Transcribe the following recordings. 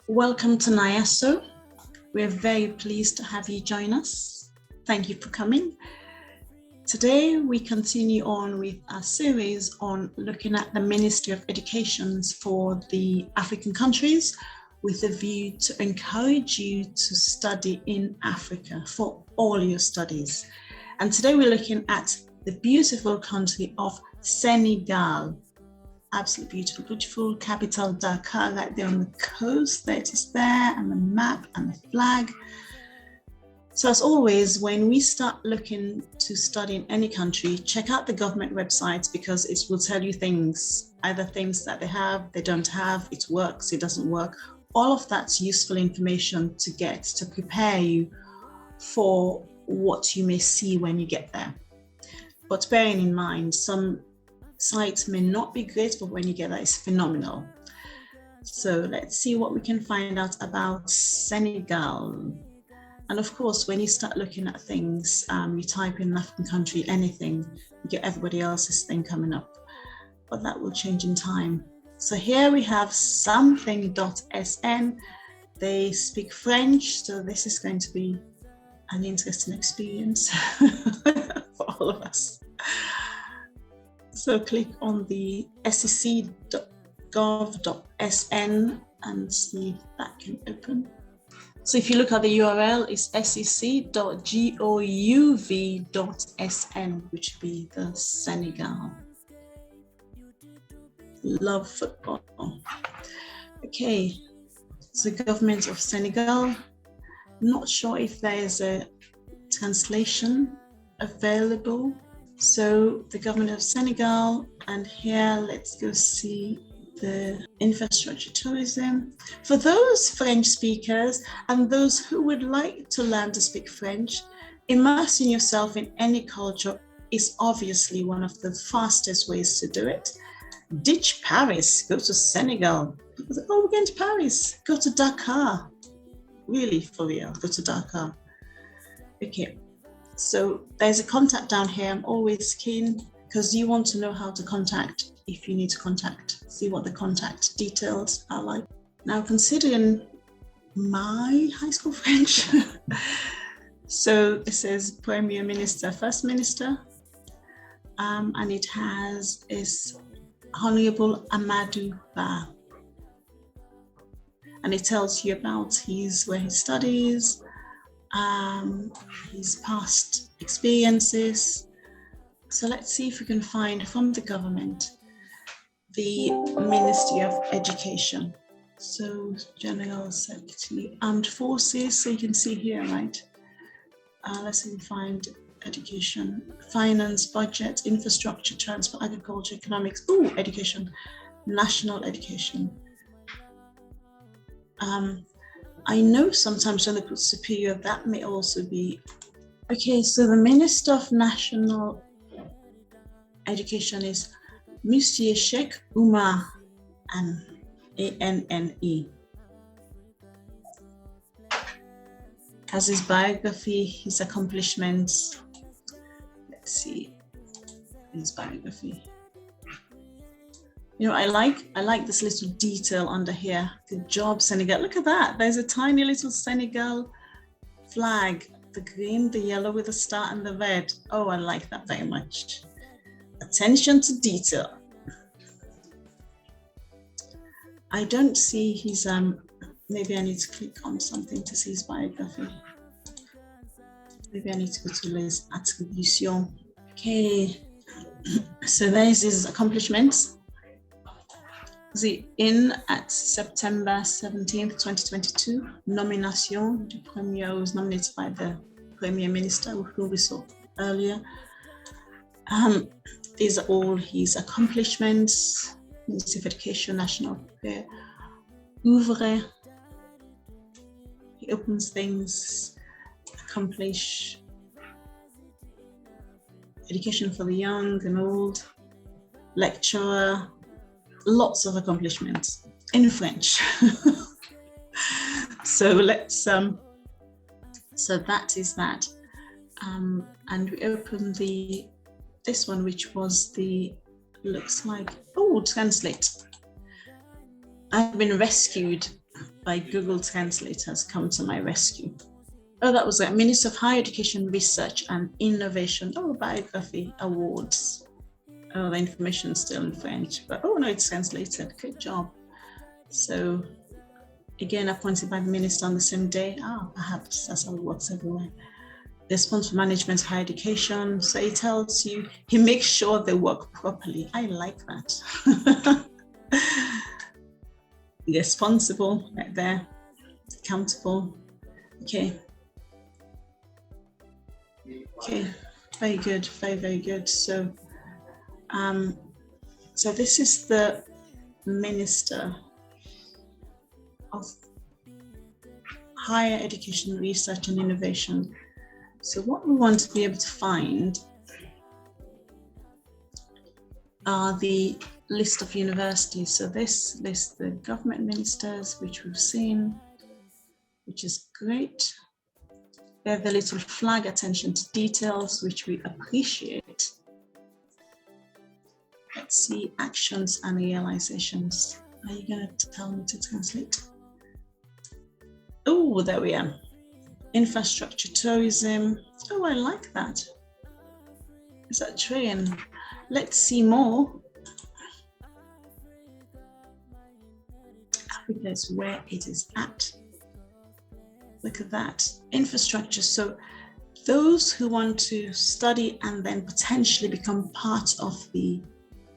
Welcome to NIASO. We're very pleased to have you join us. Thank you for coming. Today, we continue on with our series on looking at the Ministry of Education for the African countries with a view to encourage you to study in Africa for all your studies. And today we're looking at the beautiful country of Senegal. Absolutely beautiful, beautiful capital Dakar right there on the coast. There it is there, and the map and the flag. So as always, when we start looking to study in any country, check out the government websites because it will tell you things, either things that they have, they don't have, it works, it doesn't work. All of that's useful information to get to prepare you for what you may see when you get there. But bearing in mind, some sites may not be great, but when you get there, it's phenomenal. So let's see what we can find out about Senegal. And of course, when you start looking at things, you type in an African country, anything, you get everybody else's thing coming up, but that will change in time. So here we have something.sn. They speak French, so this is going to be an interesting experience for all of us. So click on the sec.gov.sn and see if that can open. So if you look at the URL, it's sec.gov.sn, which would be the Senegal. Love football. Okay, so the government of Senegal. Not sure if there is a translation available. So the government of Senegal, and here let's go see the infrastructure tourism. For those French speakers and those who would like to learn to speak French, immersing yourself in any culture is obviously one of the fastest ways to do it. Ditch Paris, go to Senegal. People say, oh, we're going to Paris, go to Dakar. Really, for real, go to Dakar. Okay. So there's a contact down here. I'm always keen because you want to know how to contact if you need to contact, see what the contact details are like. Now, considering my high school French, so it says Premier Minister, First Minister, and it has is Honorable Amadou Ba. And it tells you about where he studies, his past experiences. So let's see if we can find from the government the Ministry of Education. So General Secretary, Armed Forces, so you can see here, right? Let's see if we find education, finance, budget, infrastructure, transport, agriculture, economics, education, national education. I know sometimes when they put superior, that may also be. Okay, so the Minister of National Education is Monsieur Sheikh Oumar Anne. Has his biography, his accomplishments. Let's see his biography. You know, I like this little detail under here. Good job, Senegal. Look at that. There's a tiny little Senegal flag. The green, the yellow with the star and the red. Oh, I like that very much. Attention to detail. I don't see his, maybe I need to click on something to see his biography. Maybe I need to go to les attributions. Okay, so there's his accomplishments. In at September 17th, 2022, nomination du Premier was nominated by the Premier Minister, who we saw earlier. These are all his accomplishments. Ministry of Education, National Affairs, Ouvre. He opens things, accomplish education for the young and old, lecturer, lots of accomplishments in French. So let's, so that is that. And we open the this one, which was the, looks like, oh, translate. I've been rescued by Google Translate has come to my rescue. Oh, that was a Minister of Higher Education, Research and Innovation. Oh, biography awards. Oh, the information is still in French, but oh no, it's translated. Good job. So again, appointed by the minister on the same day. Perhaps that's how it works everywhere. The response for management of higher education. So he tells you, he makes sure they work properly. I like that. Responsible, right there. Accountable. Okay. Okay, very good, very, very good. So, so this is the Minister of Higher Education, Research and Innovation. So what we want to be able to find are the list of universities. So this lists the government ministers, which we've seen, which is great. We have the little flag, attention to details, which we appreciate. Let's see, actions and realizations. Are you going to tell me to translate? Oh, there we are. Infrastructure, tourism. Oh, I like that. Is that train? Let's see more. Africa is where it is at. Look at that, infrastructure. So those who want to study and then potentially become part of the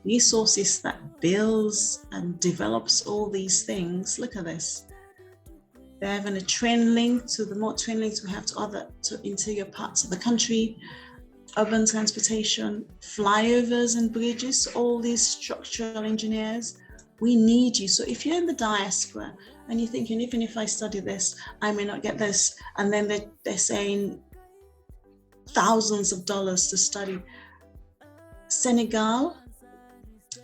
resources that builds and develops all these things, look at this. They're having a train link to the more train links we have to interior parts of the country, urban transportation, flyovers and bridges, all these structural engineers. We need you. So if you're in the diaspora and you're thinking, even if I study this, I may not get this, and then they're saying thousands of dollars to study. Senegal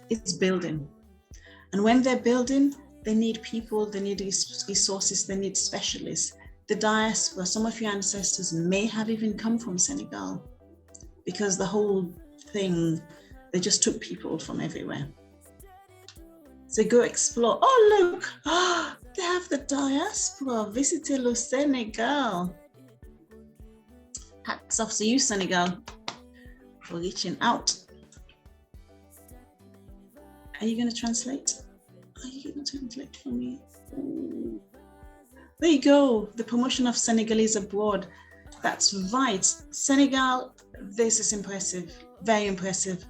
is building. And when they're building, they need people, they need resources, they need specialists. The diaspora, some of your ancestors may have even come from Senegal, because the whole thing, they just took people from everywhere. So go explore. Oh, look, they have the diaspora. Visitez le Senegal. Hats off to you, Senegal, for reaching out. Are you going to translate? Are you going to translate for me? Ooh. There you go. The promotion of Senegalese abroad. That's right. Senegal, this is impressive. Very impressive.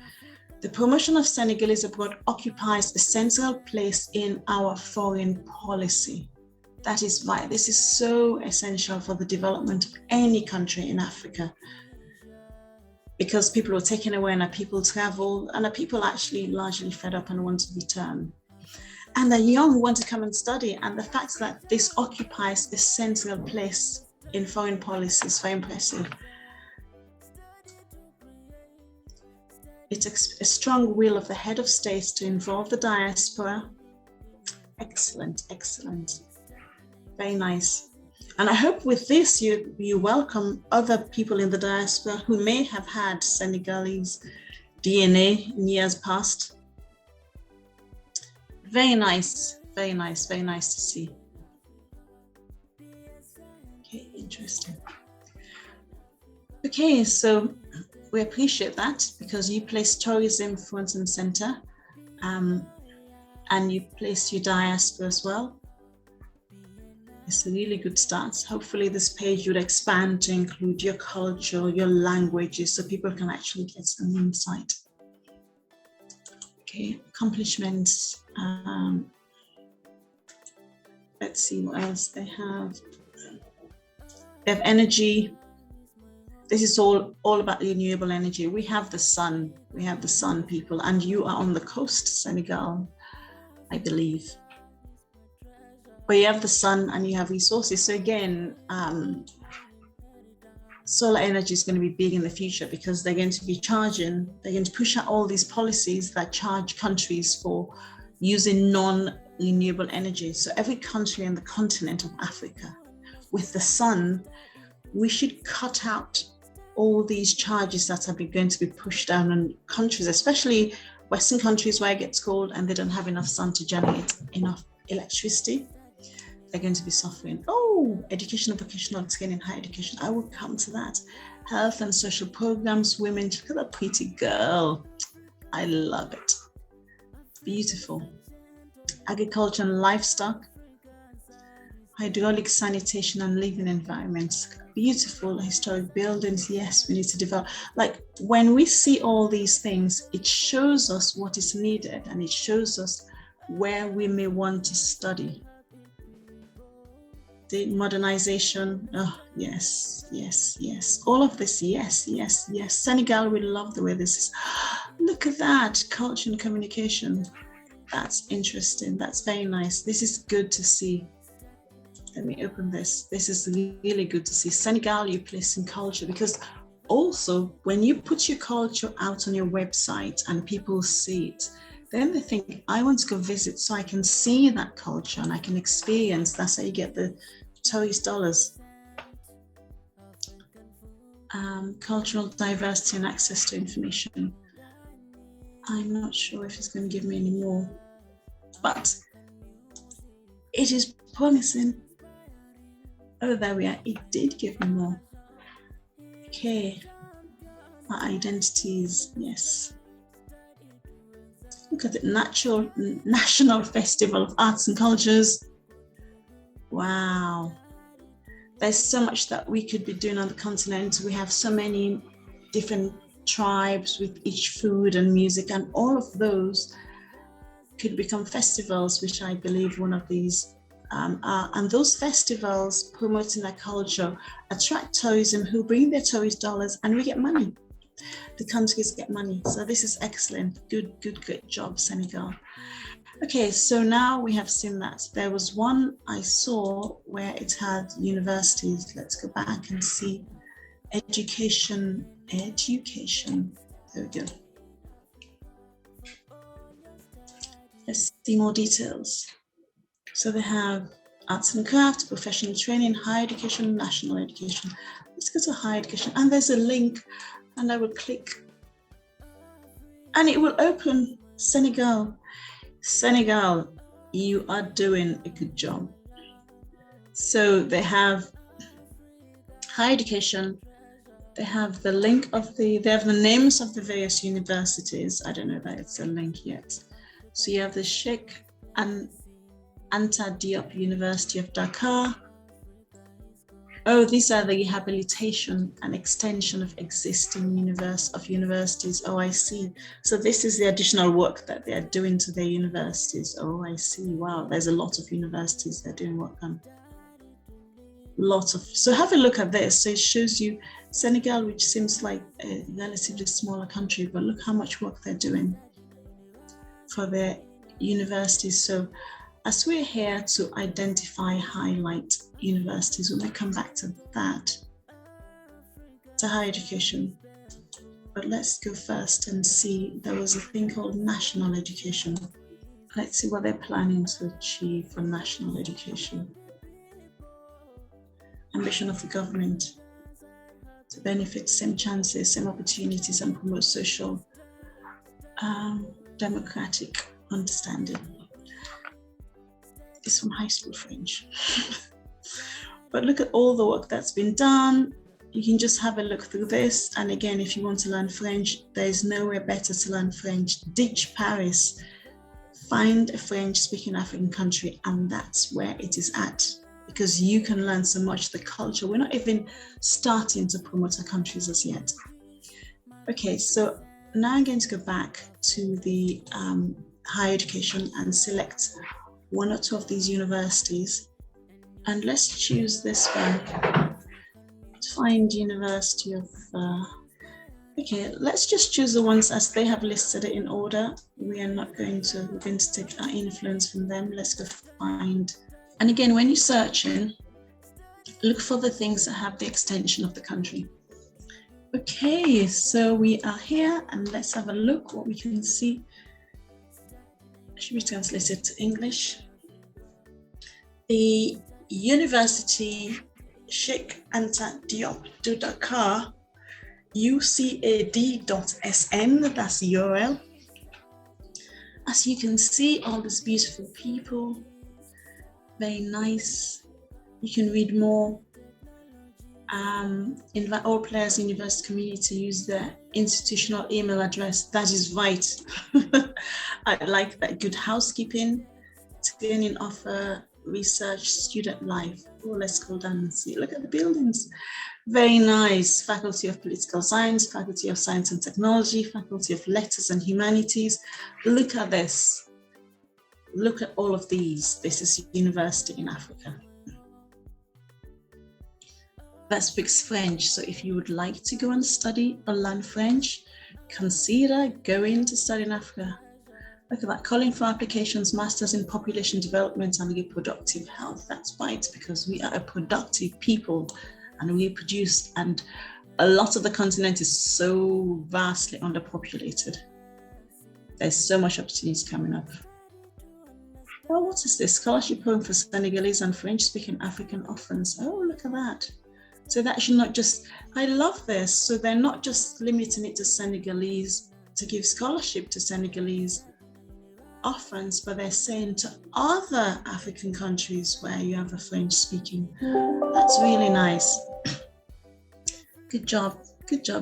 The promotion of Senegalese abroad occupies a central place in our foreign policy. That is right. This is so essential for the development of any country in Africa, because people are taken away and our people travel, and our people actually largely fed up and want to return. And the young want to come and study, and the fact that this occupies a central place in foreign policy is very impressive. It's a strong will of the head of state to involve the diaspora. Excellent, excellent. Very nice. And I hope with this you welcome other people in the diaspora who may have had Senegalese DNA in years past. Very nice, very nice, very nice to see. Okay, interesting. Okay, so we appreciate that, because you place tourism front and center, and you place your diaspora as well. It's a really good start. Hopefully this page would expand to include your culture, your languages, so people can actually get some insight. Okay, accomplishments. Let's see what else they have. They have energy. This is all about renewable energy. We have the sun, people, and you are on the coast, Senegal, I believe. But you have the sun and you have resources. So again, solar energy is going to be big in the future, because they're going to be they're going to push out all these policies that charge countries for using non-renewable energy. So every country on the continent of Africa, with the sun, we should cut out all these charges that are going to be pushed down on countries, especially Western countries where it gets cold and they don't have enough sun to generate enough electricity, they're going to be suffering. Oh, education and vocational training, higher education. I will come to that. Health and social programs, women. Look at that pretty girl. I love it. Beautiful. Agriculture and livestock. Hydraulic sanitation and living environments. Beautiful historic buildings. Yes, we need to develop. Like when we see all these things, it shows us what is needed and it shows us where we may want to study. The modernization, oh, yes, yes, yes. All of this, yes, yes, yes. Senegal, we love the way this is. Look at that, culture and communication. That's interesting, that's very nice. This is good to see. Let me open this. This is really good to see. Senegal, you place in culture, because also when you put your culture out on your website and people see it, then they think, I want to go visit so I can see that culture and I can experience. That's how you get the tourist dollars. Cultural diversity and access to information. I'm not sure if it's going to give me any more, but it is promising. Oh, there we are. It did give me more. Okay. Our identities, yes. Look at the National Festival of Arts and Cultures. Wow. There's so much that we could be doing on the continent. We have so many different tribes with each food and music, and all of those could become festivals, which I believe one of these are. And those festivals promoting their culture attract tourism, who bring their tourist dollars, and we get money. The countries get money. So this is excellent. Good job, Senegal. Okay, so now we have seen that. There was one I saw where it had universities. Let's go back and see. Education. There we go. Let's see more details. So they have arts and crafts, professional training, higher education, national education. Let's go to higher education. And there's a link, and I will click. And it will open Senegal. Senegal, you are doing a good job. So they have higher education. They have the link of they have the names of the various universities. I don't know that it's a link yet. So you have the Sheikh Anta Diop University of Dakar. Oh, these are the rehabilitation and extension of existing universities. Oh, I see. So this is the additional work that they are doing to their universities. Oh, I see. Wow, there's a lot of universities they're doing work on. So have a look at this. So it shows you Senegal, which seems like a relatively smaller country, but look how much work they're doing for their universities. So as we're here to identify, highlight universities, we may come back to that, to higher education. But let's go first and see, there was a thing called national education. Let's see what they're planning to achieve for national education. Ambition of the government to benefit same chances, same opportunities, and promote social democratic understanding. It's from high school French. But look at all the work that's been done. You can just have a look through this. And again, if you want to learn French, there's nowhere better to learn French. Ditch Paris. Find a French-speaking African country, and that's where it is at. Because you can learn so much, the culture. We're not even starting to promote our countries as yet. Okay, so now I'm going to go back to the higher education and select one or two of these universities. And let's choose this one. Let's find University of, okay, let's just choose the ones as they have listed it in order. We're going to take our influence from them. Let's go find. And again, when you're searching, look for the things that have the extension of the country. Okay, so we are here, and let's have a look what we can see. Should we translate it to English? The University Sheikh Anta Diop de Dakar ucad.sn, that's the URL. As you can see, all these beautiful people, very nice. You can read more. Invite all players in university community to use their institutional email address. That is right. I like that. Good housekeeping, training, offer, research, student life. Oh, let's scroll down and see. Look at the buildings. Very nice. Faculty of Political Science, Faculty of Science and Technology, Faculty of Letters and Humanities. Look at this. Look at all of these. This is university in Africa. That speaks French. So if you would like to go and study or learn French, consider going to study in Africa. Look at that, calling for applications, masters in population development and reproductive health. That's right, because we are a productive people and we produce, and a lot of the continent is so vastly underpopulated. There's so much opportunities coming up. Well, what is this? Scholarship home for Senegalese and French-speaking African orphans. Oh, look at that. So that should not just, I love this. So they're not just limiting it to Senegalese, to give scholarship to Senegalese orphans, but they're saying to other African countries where you have a French speaking. That's really nice. Good job,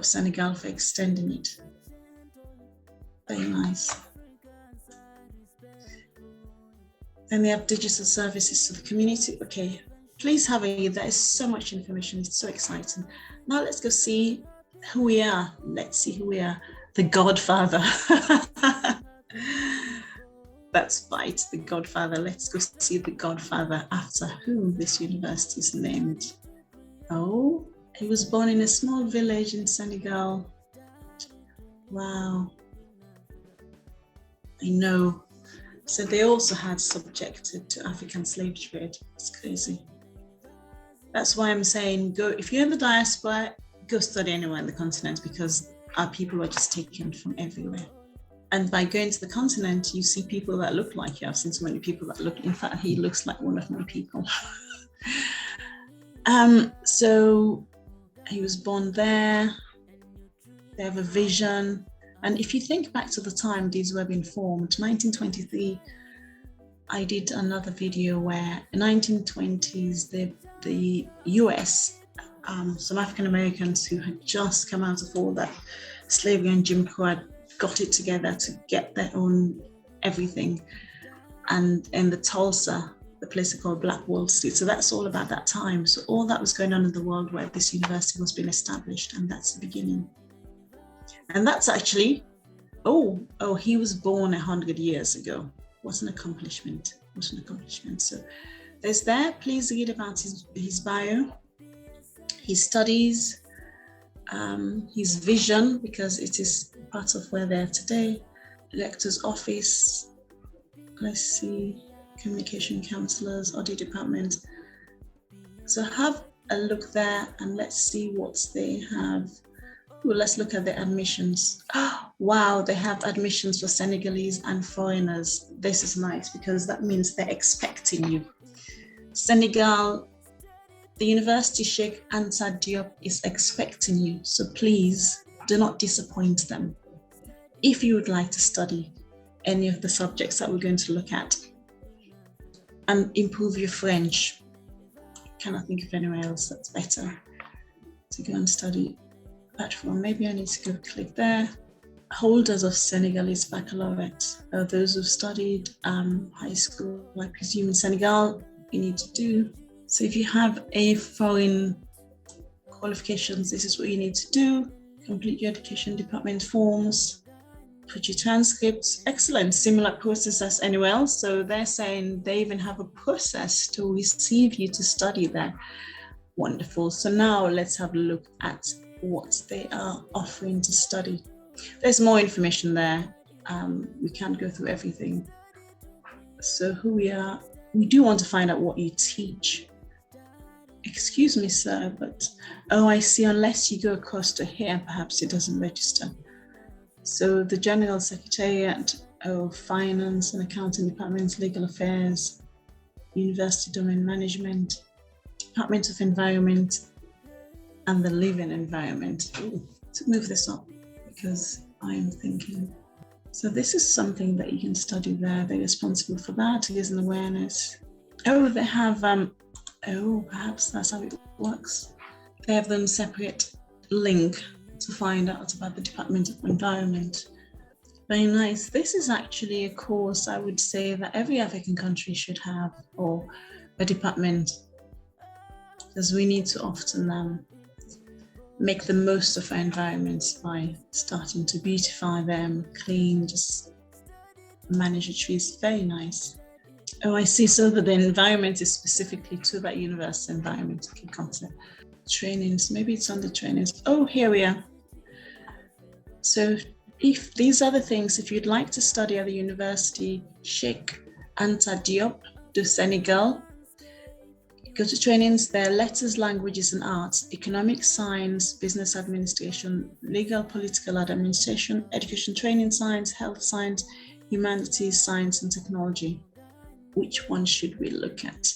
Senegal, for extending it. Very nice. Then they have digital services to the community. Okay, please have a, there is so much information, it's so exciting. Now let's go see who we are. Let's see who we are. The Godfather. That's right, the Godfather. Let's go see the Godfather, after whom this university is named. Oh, he was born in a small village in Senegal. Wow. I know. So they also had subjected to African slave trade. It's crazy. That's why I'm saying, go, if you're in the diaspora, go study anywhere in the continent, because our people are just taken from everywhere. And by going to the continent, you see people that look like you. I've seen so many people that look, in fact, he looks like one of my people. So he was born there. They have a vision. And if you think back to the time these were being formed, 1923, I did another video where in the 1920s, the US, some African Americans who had just come out of all that slavery and Jim Crow had got it together to get their own everything. And in the Tulsa, the place called Black Wall Street. So that's all about that time. So all that was going on in the world where this university was being established, and that's the beginning. And that's actually, oh, he was born 100 years ago. What an accomplishment, what an accomplishment. So there's that, please read about his bio, his studies, his vision, because it is part of where they're today, lector's office, let's see, communication counselors, audit department. So have a look there and let's see what they have. Well, let's look at the admissions. Oh, wow, they have admissions for Senegalese and foreigners. This is nice because that means they're expecting you. Senegal, the University Sheikh Anta Diop is expecting you. So please do not disappoint them. If you would like to study any of the subjects that we're going to look at and improve your French, I cannot think of anywhere else that's better to go and study. Platform. Maybe I need to go click there. Holders of Senegalese baccalaureate, those who've studied high school, I presume in Senegal, you need to do. So if you have a foreign qualifications, this is what you need to do. Complete your education department forms, put your transcripts. Excellent, similar process as anywhere else. So they're saying they even have a process to receive you to study there. Wonderful. So now let's have a look at what they are offering to study. There's more information there. We can't go through everything. So who we are, we do want to find out what you teach. Excuse me, sir, but, oh, I see, unless you go across to here, perhaps it doesn't register. So the General Secretariat of Finance and Accounting Departments, Legal Affairs, University Domain Management, Department of Environment, and the living environment. Ooh, to move this up because I'm thinking. So this is something that you can study there. They're responsible for that. It is an awareness. Oh, they have, perhaps that's how it works. They have them separate link to find out about the Department of Environment. Very nice. This is actually a course I would say that every African country should have, or a department, because we need to often make the most of our environments by starting to beautify them, clean, just manage the trees. Very nice. Oh, I see. So that the environment is specifically to that university environment. Okay, concept. Trainings, maybe it's on the trainings. Oh, here we are. So if these are the things, if you'd like to study at the university, Sheikh Anta Diop de Senegal, go to trainings there: letters, languages and arts, economic science, business administration, legal, political administration, education, training science, health science, humanities, science and technology. Which one should we look at?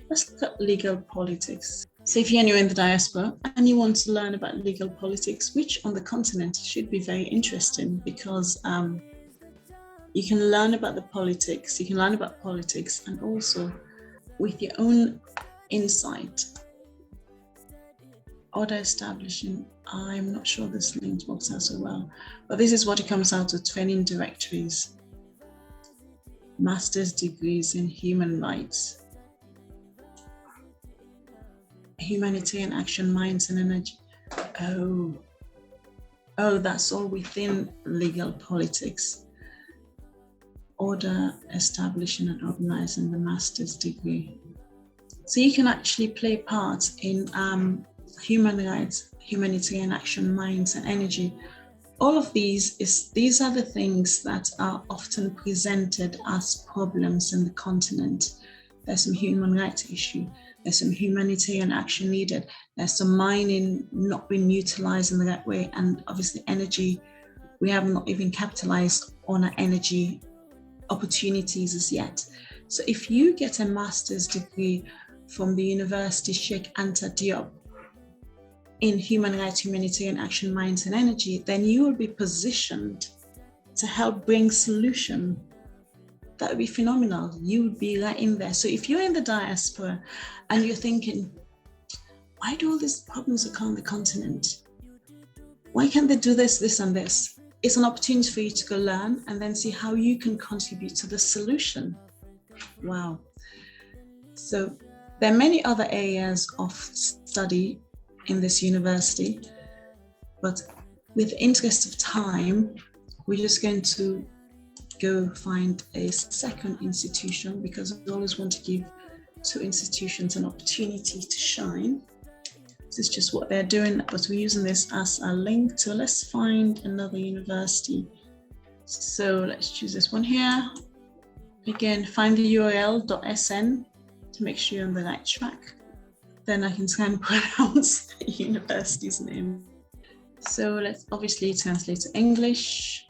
Let's look at legal politics. So if you're in the diaspora and you want to learn about legal politics, which on the continent should be very interesting, because you can learn about the politics, you can learn about politics, and also with your own insight. Order establishing, I'm not sure this link works out so well, but this is what it comes out of: training directories, master's degrees in human rights, humanitarian action, minds and energy. Oh, that's all within legal politics. Order establishing and organizing, the master's degree. So you can actually play part in human rights, humanitarian action, minds and energy. All of these are the things that are often presented as problems in the continent. There's some human rights issue. There's some humanitarian action needed. There's some mining not being utilized in the right way. And obviously energy, we have not even capitalized on our energy opportunities as yet. So if you get a master's degree from the University Sheikh Anta Diop in human rights, humanitarian action, minds and energy, then you will be positioned to help bring solution. That would be phenomenal. You would be right in there. So if you're in the diaspora and you're thinking, why do all these problems occur on the continent? Why can't they do this, this and this? It's an opportunity for you to go learn and then see how you can contribute to the solution. Wow. So there are many other areas of study in this university, but with the interest of time, we're just going to go find a second institution, because we always want to give two institutions an opportunity to shine. This is just what they're doing, but we're using this as a link. So let's find another university. So let's choose this one here. Again, find the URL.sn to make sure you're on the right track. Then I can try and pronounce the university's name. So let's obviously translate to English.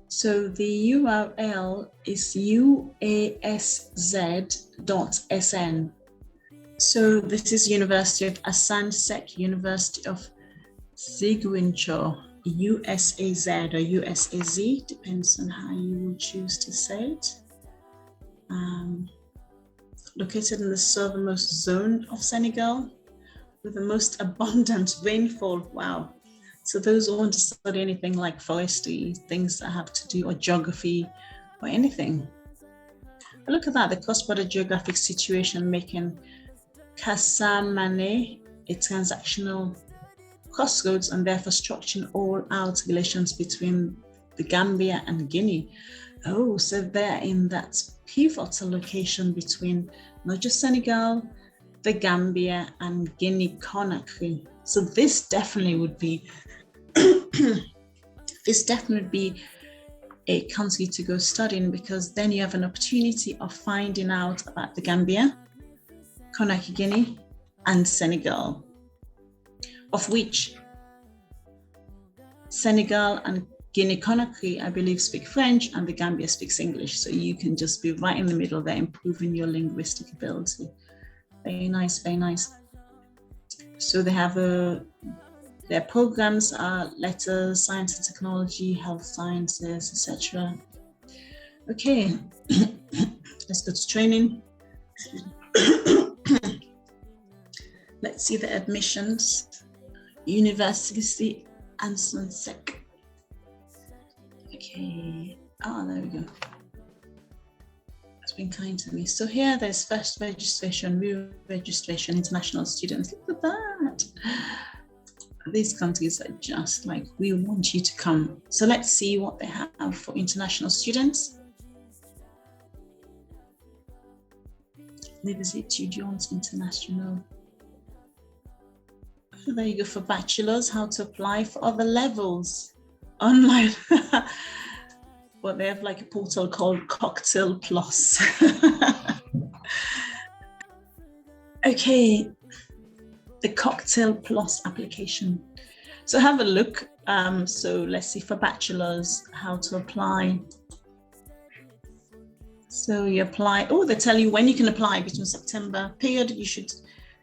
So the URL is uaszd.sn. So this is University of Asan Sek, University of Ziguinchor, USAZ or USAZ, depends on how you will choose to say it. Located in the southernmost zone of Senegal with the most abundant rainfall. Wow. So those who want to study anything like forestry, things that have to do, or geography or anything. But look at that, the cross-border geographic situation making Kassamane a transactional crossroads and therefore structuring all out relations between the Gambia and Guinea. Oh, so they're in that pivotal location between not just Senegal, the Gambia and Guinea-Conakry. So this definitely would be a country to go studying, because then you have an opportunity of finding out about the Gambia, Conakry, Guinea, and Senegal, of which Senegal and Guinea-Conakry, I believe, speak French, and the Gambia speaks English. So you can just be right in the middle there, improving your linguistic ability. Very nice, very nice. So they have Their programs are letters, science and technology, health sciences, etc. Okay, let's go to training. Let's see the admissions. University and Sunsec. Okay, there we go. It's been kind to me. So here there's first registration, re-registration, international students. Look at that. These countries are just like, we want you to come. So let's see what they have for international students. They visit Jones International. There you go. For bachelors, how to apply for other levels online. Well, they have like a portal called Cocktail Plus. Okay, the Cocktail Plus application. So have a look. So let's see, for bachelors, how to apply. So you apply, they tell you when you can apply between September period. You should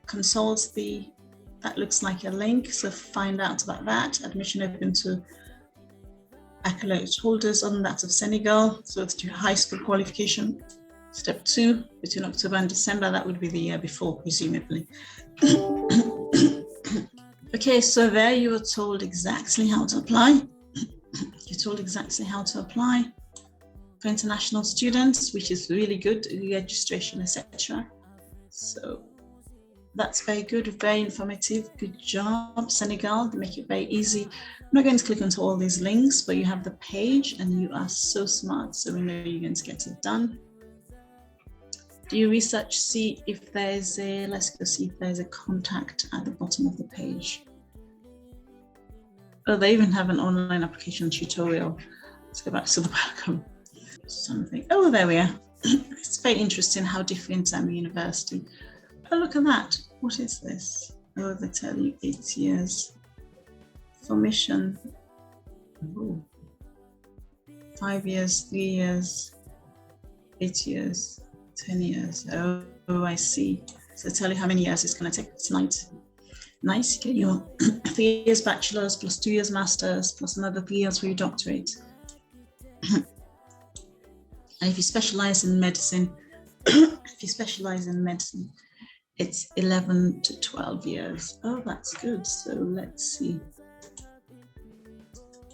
consult that looks like a link. So find out about that. Admission open to accolade holders on that of Senegal. So it's your high school qualification. Step 2, between October and December, that would be the year before, presumably. Okay, so there you were told exactly how to apply. You're told exactly how to apply for international students, which is really good, registration, etc. So that's very good, very informative. Good job, Senegal. They make it very easy. I'm not going to click onto all these links, but you have the page and you are so smart. So we know you're going to get it done. Do you research, see if there's let's go see if there's a contact at the bottom of the page. They even have an online application tutorial. Let's go back to the welcome. Something. There we are. It's very interesting how different university. Look at that. What is this? They tell you 8 years. Formation. 5 years, 3 years, 8 years, 10 years. I see. So tell you how many years it's going to take tonight. Nice. You get your 3 years bachelor's plus 2 years master's plus another 3 years for your doctorate. And if you specialize in medicine, it's 11 to 12 years. That's good. So let's see.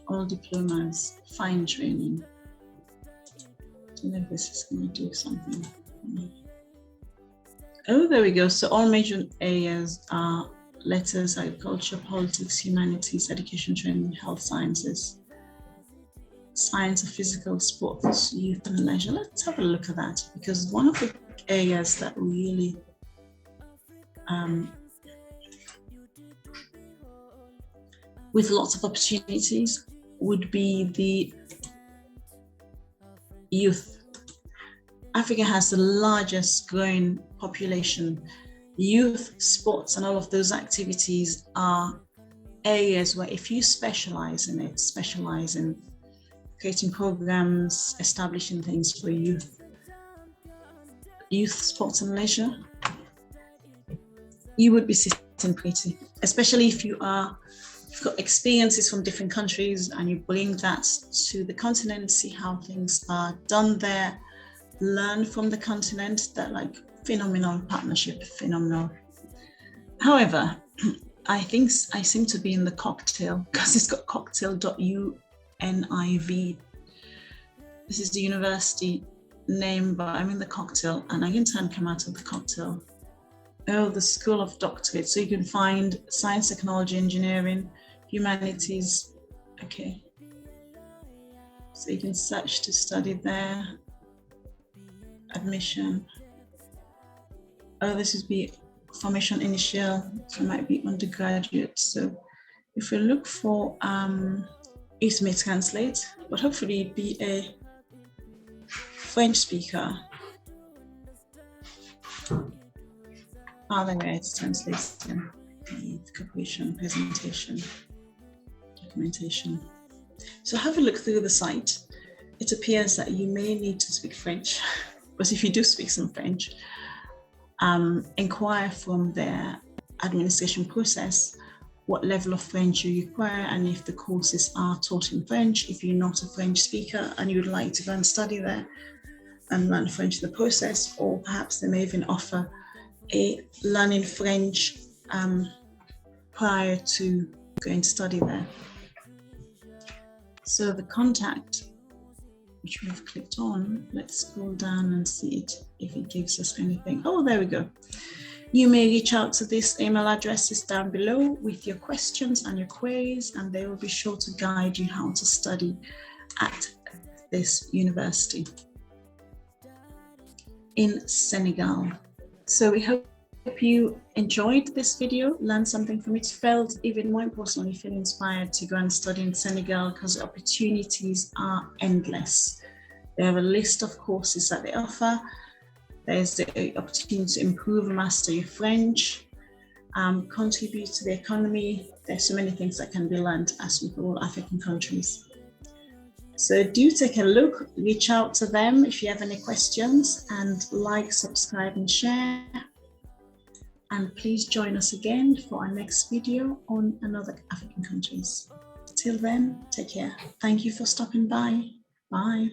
All diplomas, fine training. I don't know if this is going to do something. There we go. So all major areas are letters, agriculture, politics, humanities, education, training, health sciences, science of physical, sports, youth and leisure. Let's have a look at that, because one of the areas that really with lots of opportunities would be the youth. Africa has the largest growing population. Youth, sports, and all of those activities are areas where if you specialize in creating programs, establishing things for youth, sports and leisure, you would be sitting pretty, especially if you've got experiences from different countries and you bring that to the continent, see how things are done there, learn from the continent. That like phenomenal partnership, phenomenal. However, I think I seem to be in the cocktail because it's got cocktail.univ. This is the university name, but I'm in the cocktail and I can come out of the cocktail. The School of Doctorate. So you can find science, technology, engineering, humanities. Okay. So you can search to study there. Admission. This would be formation initial, so it might be undergraduate. So if we look for, it may translate, but hopefully be a French speaker. There it's translation, preparation, presentation, documentation. So have a look through the site. It appears that you may need to speak French, but if you do speak some French, inquire from their administration process what level of French you require, and if the courses are taught in French. If you're not a French speaker and you would like to go and study there and learn French in the process, or perhaps they may even offer a learning French prior to going to study there. So the contact, which we've clicked on, let's scroll down and see it, if it gives us anything. Oh, there we go. You may reach out to this email addresses down below with your questions and your queries, and they will be sure to guide you how to study at this university in Senegal. So we hope you enjoyed this video, learned something from it, felt even more importantly, feel inspired to go and study in Senegal, because the opportunities are endless. They have a list of courses that they offer. There's the opportunity to improve and master your French, contribute to the economy. There's so many things that can be learned, as with all African countries. So do take a look, reach out to them if you have any questions, and like, subscribe and share. And please join us again for our next video on another African countries. Till then, take care. Thank you for stopping by. Bye.